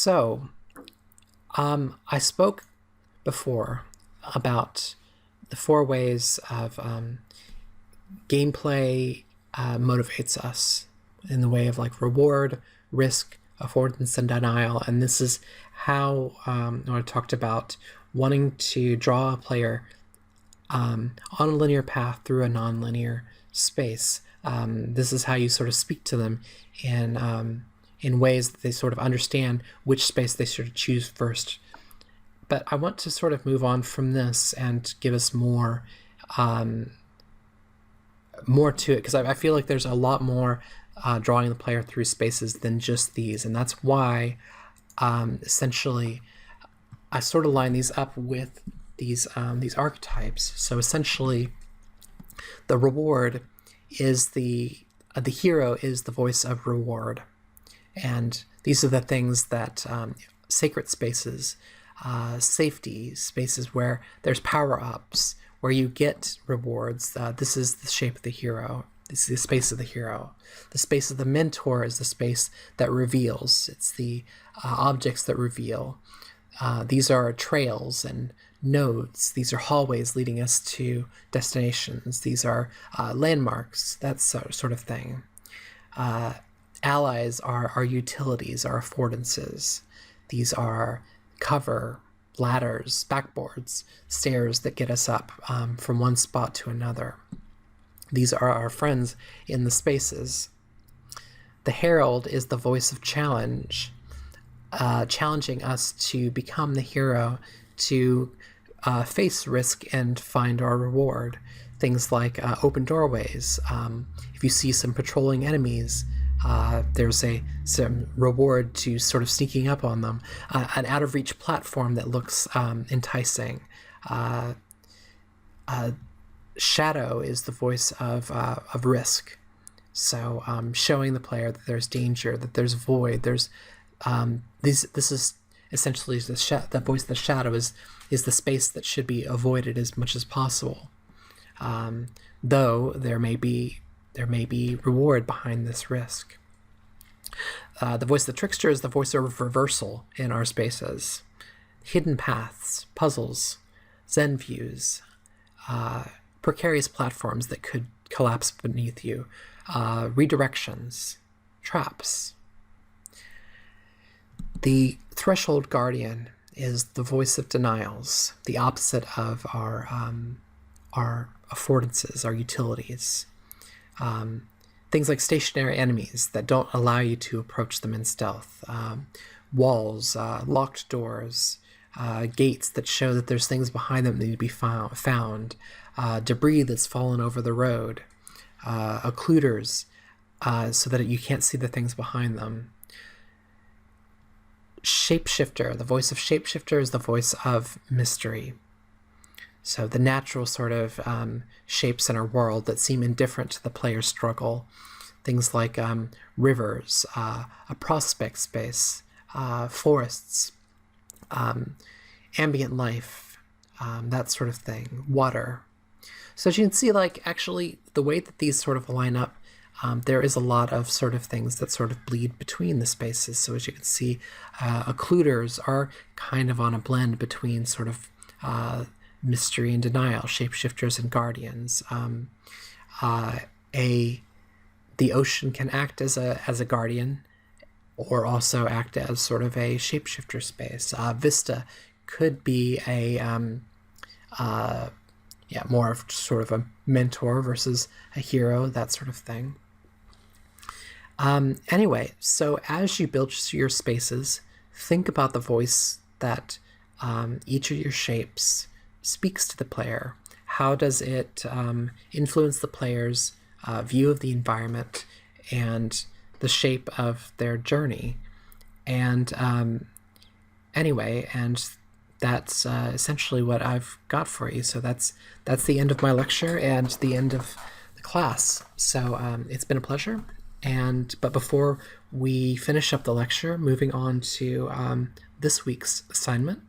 So, I spoke before about the four ways of gameplay motivates us in the way of like reward, risk, affordance, and denial. And this is how I talked about wanting to draw a player on a linear path through a non-linear space. This is how you sort of speak to them in ways that they sort of understand which space they should choose first. But I want to sort of move on from this and give us more to it, because I feel like there's a lot more drawing the player through spaces than just these, and that's why essentially I sort of line these up with these archetypes. So essentially, the reward is the hero is the voice of reward, and these are the things that sacred spaces, safety spaces where there's power-ups, where you get rewards. This is the shape of the hero. This is the space of the hero. The space of the mentor is the space that reveals. It's the objects that reveal. These are trails and nodes. These are hallways leading us to destinations. These are landmarks, that sort of thing. Allies are our utilities, our affordances. These are cover, ladders, backboards, stairs that get us up from one spot to another. These are our friends in the spaces. The herald is the voice of challenge, challenging us to become the hero, to face risk and find our reward. Things like open doorways. If you see some patrolling enemies, there's some reward to sort of sneaking up on them. An out-of-reach platform that looks enticing. Shadow is the voice of risk. So showing the player that there's danger, that there's void, there's this is essentially the voice of the shadow is the space that should be avoided as much as possible. Though there may be reward behind this risk. The voice of the trickster is the voice of reversal in our spaces. Hidden paths, puzzles, Zen views, precarious platforms that could collapse beneath you, redirections, traps. The threshold guardian is the voice of denials, the opposite of our affordances, our utilities. Things like stationary enemies that don't allow you to approach them in stealth, walls, locked doors, gates that show that there's things behind them that need to be found, debris that's fallen over the road, occluders so that you can't see the things behind them. Shapeshifter, the voice of shapeshifter is the voice of mystery. So the natural sort of shapes in our world that seem indifferent to the player's struggle. Things like rivers, a prospect space, forests, ambient life, that sort of thing, water. So as you can see, like actually the way that these sort of line up, there is a lot of sort of things that sort of bleed between the spaces. So as you can see, occluders are kind of on a blend between sort of mystery and denial, shapeshifters and guardians. The ocean can act as a guardian, or also act as sort of a shapeshifter space. Vista could be more of sort of a mentor versus a hero, that sort of thing. Anyway, so as you build your spaces, think about the voice that each of your shapes speaks to the player. How does it influence the player's view of the environment and the shape of their journey? And that's essentially what I've got for you. So that's the end of my lecture and the end of the class. So it's been a pleasure. But before we finish up the lecture, moving on to this week's assignment,